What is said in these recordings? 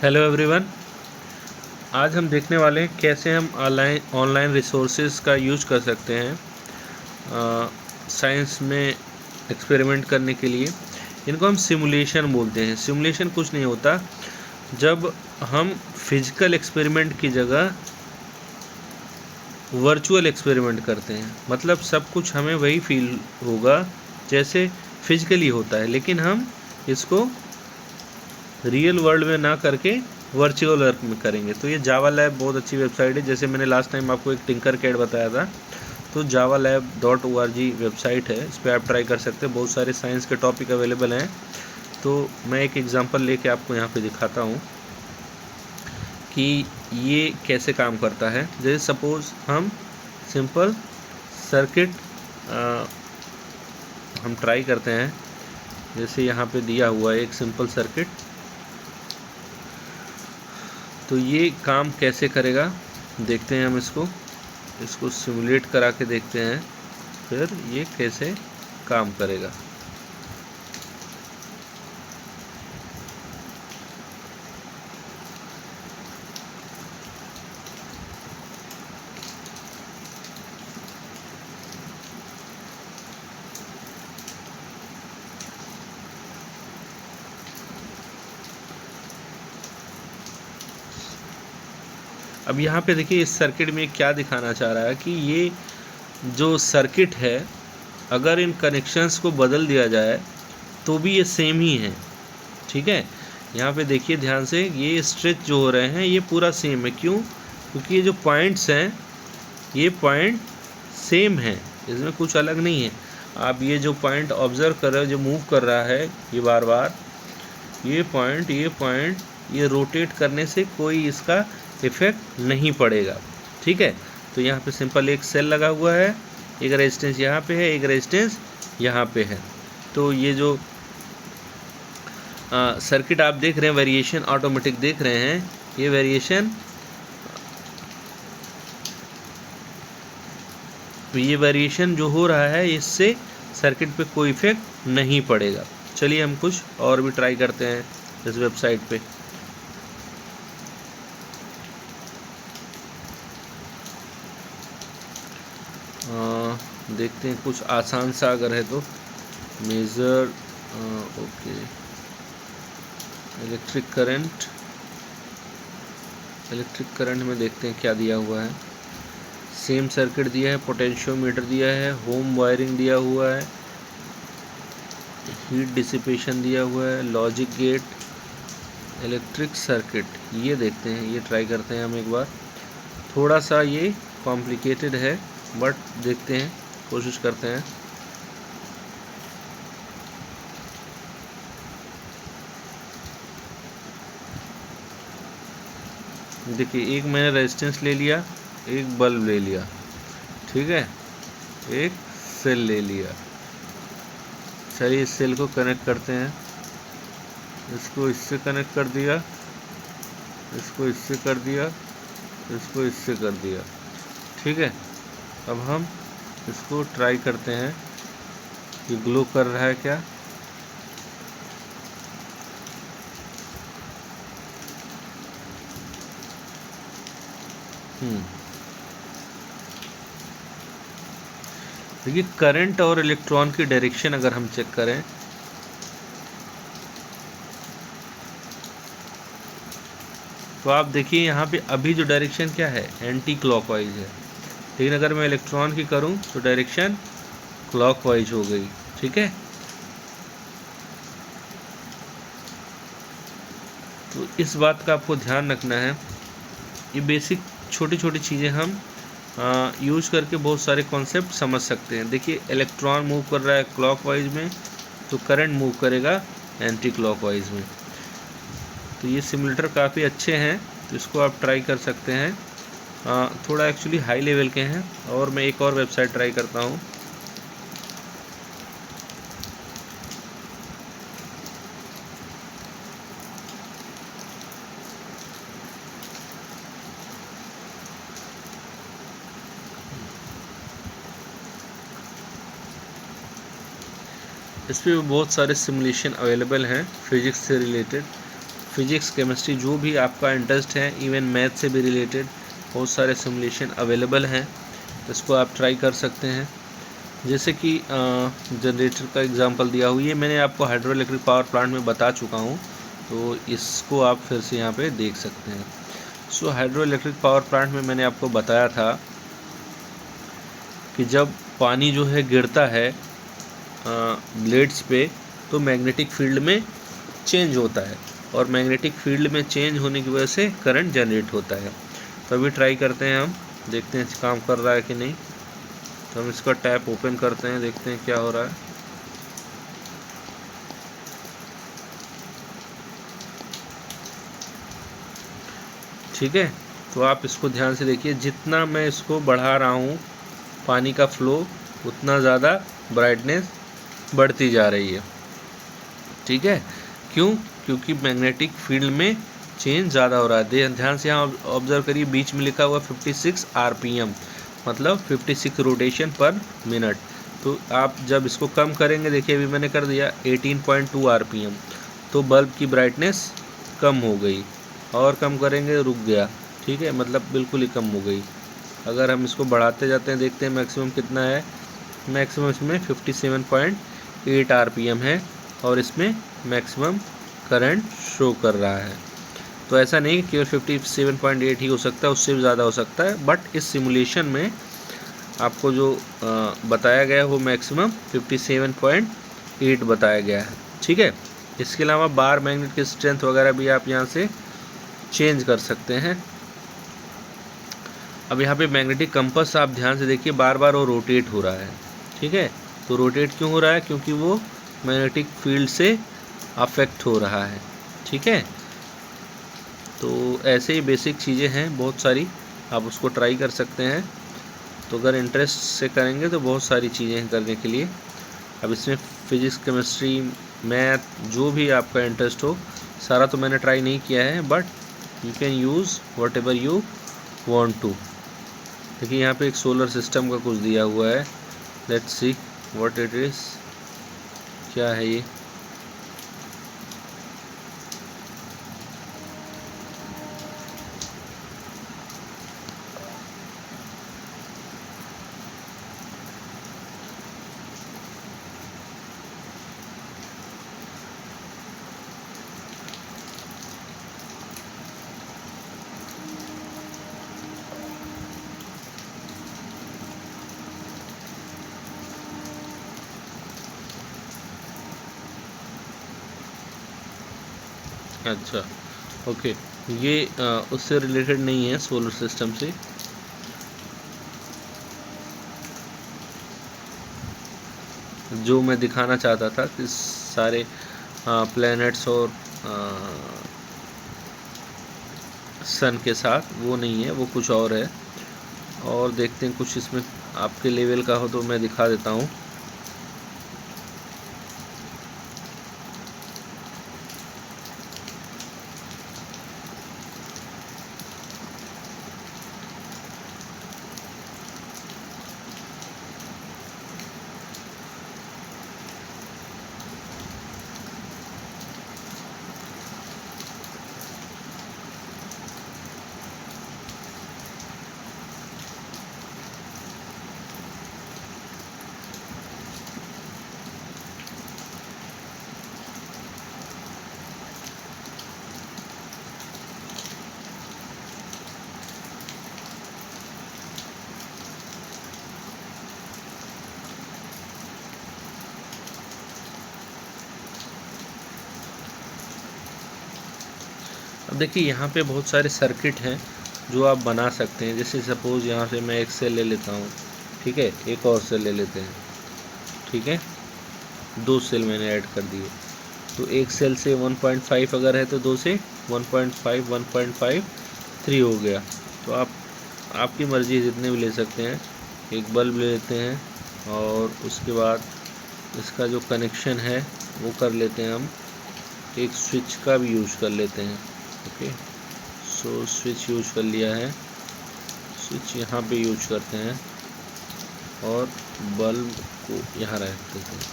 Hello everyone. आज हम देखने वाले हैं कैसे हम ऑनलाइन रिसोर्सेज का यूज कर सकते हैं साइंस में एक्सपेरिमेंट करने के लिए। इनको हम सिमुलेशन बोलते हैं। सिमुलेशन कुछ नहीं होता, जब हम फिजिकल एक्सपेरिमेंट की जगह वर्चुअल एक्सपेरिमेंट करते हैं। मतलब सब कुछ हमें वही फील होगा जैसे फिजिकली होता है, लेकिन हम इसको रियल वर्ल्ड में ना करके वर्चुअल वर्क में करेंगे। तो ये जावा लैब बहुत अच्छी वेबसाइट है। जैसे मैंने लास्ट टाइम आपको एक टिंकर कैड बताया था, तो javalab.org वेबसाइट है, इस पर आप ट्राई कर सकते हैं। बहुत सारे साइंस के टॉपिक अवेलेबल हैं। तो मैं एक एग्जांपल लेके आपको यहाँ पे दिखाता हूँ कि ये कैसे काम करता है। जैसे सपोज़ हम सिंपल सर्किट हम ट्राई करते हैं। जैसे यहाँ पे दिया हुआ है एक सिंपल सर्किट, तो ये काम कैसे करेगा देखते हैं हम। इसको सिमुलेट करा के देखते हैं, फिर ये कैसे काम करेगा। अब यहाँ पे देखिए इस सर्किट में क्या दिखाना चाह रहा है कि ये जो सर्किट है, अगर इन कनेक्शंस को बदल दिया जाए तो भी ये सेम ही है। ठीक है, यहाँ पे देखिए ध्यान से, ये स्ट्रेच जो हो रहे हैं ये पूरा सेम है। क्यों? क्योंकि ये जो पॉइंट्स हैं ये पॉइंट सेम है, इसमें कुछ अलग नहीं है। आप ये जो पॉइंट ऑब्जर्व कर रहे हो, जो मूव कर रहा है ये बार बार, ये पॉइंट ये रोटेट करने से कोई इसका इफ़ेक्ट नहीं पड़ेगा। ठीक है, तो यहाँ पे सिंपल एक सेल लगा हुआ है, एक रेजिस्टेंस यहाँ पे है, एक रेजिस्टेंस यहाँ पे है। तो ये जो सर्किट आप देख रहे हैं, वेरिएशन ऑटोमेटिक देख रहे हैं, ये वेरिएशन जो हो रहा है इससे सर्किट पे कोई इफेक्ट नहीं पड़ेगा। चलिए हम कुछ और भी ट्राई करते हैं इस वेबसाइट पे। देखते हैं कुछ आसान सा अगर है तो। मेजर ओके, इलेक्ट्रिक करंट में देखते हैं क्या दिया हुआ है। सेम सर्किट दिया है, पोटेंशियोमीटर दिया है, होम वायरिंग दिया हुआ है, हीट डिसिपेशन दिया हुआ है, लॉजिक गेट, इलेक्ट्रिक सर्किट। ये देखते हैं, ये ट्राई करते हैं हम एक बार। थोड़ा सा ये कॉम्प्लिकेटेड है, बट देखते हैं, कोशिश करते हैं। देखिए एक मैंने रेजिस्टेंस ले लिया, एक बल्ब ले लिया, ठीक है, एक सेल ले लिया। चलिए इस सेल को कनेक्ट करते हैं। इसको इससे कनेक्ट कर दिया, इसको इससे कर दिया, इसको इससे कर दिया। ठीक है, अब हम इसको ट्राई करते हैं कि ग्लो कर रहा है क्या। देखिए करंट और इलेक्ट्रॉन की डायरेक्शन अगर हम चेक करें, तो आप देखिए यहाँ पे अभी जो डायरेक्शन क्या है, एंटी क्लॉकवाइज है। लेकिन अगर मैं इलेक्ट्रॉन की करूँ तो डायरेक्शन क्लॉकवाइज हो गई। ठीक है, तो इस बात का आपको ध्यान रखना है। ये बेसिक छोटी छोटी चीज़ें हम यूज करके बहुत सारे कॉन्सेप्ट समझ सकते हैं। देखिए इलेक्ट्रॉन मूव कर रहा है क्लॉकवाइज में, तो करंट मूव करेगा एंटी क्लॉकवाइज में। तो ये सिमुलेटर काफ़ी अच्छे हैं, तो इसको आप ट्राई कर सकते हैं। थोड़ा एक्चुअली हाई लेवल के हैं। और मैं एक और वेबसाइट ट्राई करता हूँ। इस पर बहुत सारे सिमुलेशन अवेलेबल हैं फिजिक्स से रिलेटेड। फिजिक्स केमिस्ट्री जो भी आपका इंटरेस्ट है, इवन मैथ से भी रिलेटेड बहुत सारे सिमुलेशन अवेलेबल हैं, इसको आप ट्राई कर सकते हैं। जैसे कि जनरेटर का एग्जांपल दिया हुआ, ये मैंने आपको हाइड्रो इलेक्ट्रिक पावर प्लांट में बता चुका हूँ, तो इसको आप फिर से यहाँ पे देख सकते हैं। सो हाइड्रो इलेक्ट्रिक पावर प्लांट में मैंने आपको बताया था कि जब पानी जो है गिरता है ब्लेड्स पे, तो मैग्नेटिक फील्ड में चेंज होता है, और मैग्नेटिक फील्ड में चेंज होने की वजह से करंट जनरेट होता है। तो अभी ट्राई करते हैं, हम देखते हैं काम कर रहा है कि नहीं। तो हम इसका टैप ओपन करते हैं, देखते हैं क्या हो रहा है। ठीक है, तो आप इसको ध्यान से देखिए, जितना मैं इसको बढ़ा रहा हूँ पानी का फ्लो, उतना ज़्यादा ब्राइटनेस बढ़ती जा रही है। ठीक है, क्यों? क्योंकि मैग्नेटिक फील्ड में चेंज ज़्यादा हो रहा है। ध्यान से यहाँ ऑब्जर्व करिए, बीच में लिखा हुआ 56 RPM, मतलब 56 रोटेशन पर मिनट। तो आप जब इसको कम करेंगे, देखिए अभी मैंने कर दिया 18.2 RPM, तो बल्ब की ब्राइटनेस कम हो गई, और कम करेंगे रुक गया। ठीक है, मतलब बिल्कुल ही कम हो गई। अगर हम इसको बढ़ाते जाते हैं, देखते हैं मैक्सिमम कितना है। मैक्सिमम इसमें 57.8 RPM है, और इसमें मैक्सिमम करंट शो कर रहा है। तो ऐसा नहीं केवल 57.8 ही हो सकता है, उससे भी ज़्यादा हो सकता है, बट इस सिमुलेशन में आपको जो बताया गया है वो मैक्सिमम 57.8 बताया गया है। ठीक है, इसके अलावा बार मैग्नेट की स्ट्रेंथ वगैरह भी आप यहाँ से चेंज कर सकते हैं। अब यहाँ पे मैग्नेटिक कंपास आप ध्यान से देखिए, बार बार वो रोटेट हो रहा है। ठीक है, तो रोटेट क्यों हो रहा है? क्योंकि वो मैग्नेटिक फील्ड से अफेक्ट हो रहा है। ठीक है, तो ऐसे ही बेसिक चीज़ें हैं बहुत सारी, आप उसको ट्राई कर सकते हैं। तो अगर इंटरेस्ट से करेंगे तो बहुत सारी चीज़ें हैं करने के लिए। अब इसमें फिजिक्स, केमिस्ट्री, मैथ, जो भी आपका इंटरेस्ट हो, सारा तो मैंने ट्राई नहीं किया है, but you can use whatever you want to. देखिए यहाँ पे एक सोलर सिस्टम का कुछ दिया हुआ है, let's see what it is, क्या है ये। अच्छा, ओके, ये उससे रिलेटेड नहीं है, सोलर सिस्टम से। जो मैं दिखाना चाहता था कि सारे प्लैनेट्स और सन के साथ, वो नहीं है, वो कुछ और है। और देखते हैं कुछ इसमें आपके लेवल का हो तो मैं दिखा देता हूँ। अब देखिए यहाँ पे बहुत सारे सर्किट हैं जो आप बना सकते हैं। जैसे सपोज़ यहाँ से मैं एक सेल ले लेता हूँ, ठीक है, एक और सेल ले लेते हैं, ठीक है, 2 सेल मैंने ऐड कर दिए। तो एक सेल से 1.5 अगर है तो 2 से 1.5, 1.5, 3 हो गया। तो आप आपकी मर्ज़ी जितने भी ले सकते हैं। एक बल्ब ले लेते हैं, और उसके बाद इसका जो कनेक्शन है वो कर लेते हैं हम। एक स्विच का भी यूज़ कर लेते हैं। ओके, सो स्विच यूज कर लिया है, स्विच यहाँ पे यूज करते हैं, और बल्ब को यहाँ रख देते हैं।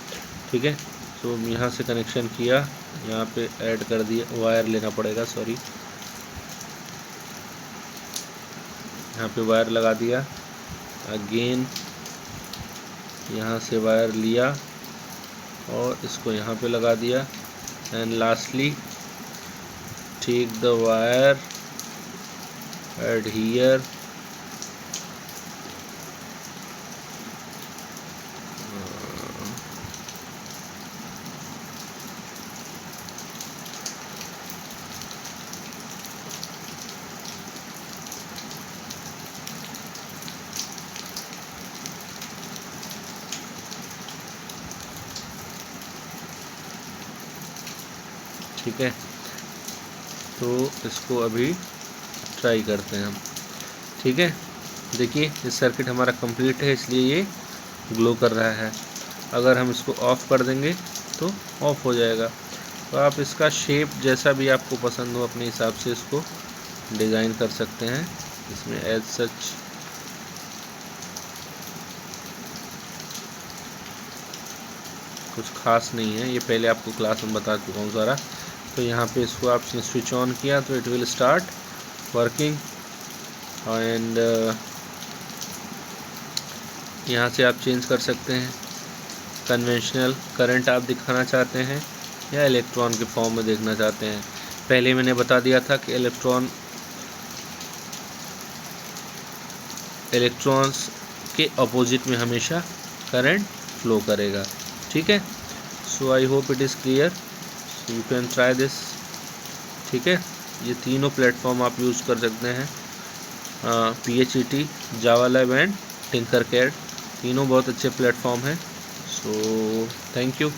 ठीक है, तो यहाँ से कनेक्शन किया, यहाँ पे ऐड कर दिया, वायर लेना पड़ेगा, सॉरी, यहाँ पे वायर लगा दिया। अगेन यहाँ से वायर लिया और इसको यहाँ पे लगा दिया। And lastly take the wire, add here, ठीक है। तो इसको अभी ट्राई करते हैं हम, ठीक है। देखिए ये सर्किट हमारा कंप्लीट है, इसलिए ये ग्लो कर रहा है। अगर हम इसको ऑफ़ कर देंगे तो ऑफ़ हो जाएगा। तो आप इसका शेप जैसा भी आपको पसंद हो अपने हिसाब से इसको डिज़ाइन कर सकते हैं। इसमें एज सच कुछ खास नहीं है, ये पहले आपको क्लास में बता चुका हूँ सारा। तो यहाँ पे इसको आपने स्विच ऑन किया तो it will start working. And यहाँ से आप चेंज कर सकते हैं, कन्वेंशनल करंट आप दिखाना चाहते हैं या इलेक्ट्रॉन के फॉर्म में देखना चाहते हैं। पहले मैंने बता दिया था कि इलेक्ट्रॉन्स के अपोजिट में हमेशा करंट फ्लो करेगा, ठीक है। So I hope it is clear, you can try this, ठीक है। ये तीनों प्लेटफॉर्म आप यूज़ कर सकते हैं, PHET, जावा लैब एंड टिंकरकैड, तीनों बहुत अच्छे प्लेटफॉर्म हैं। So thank you.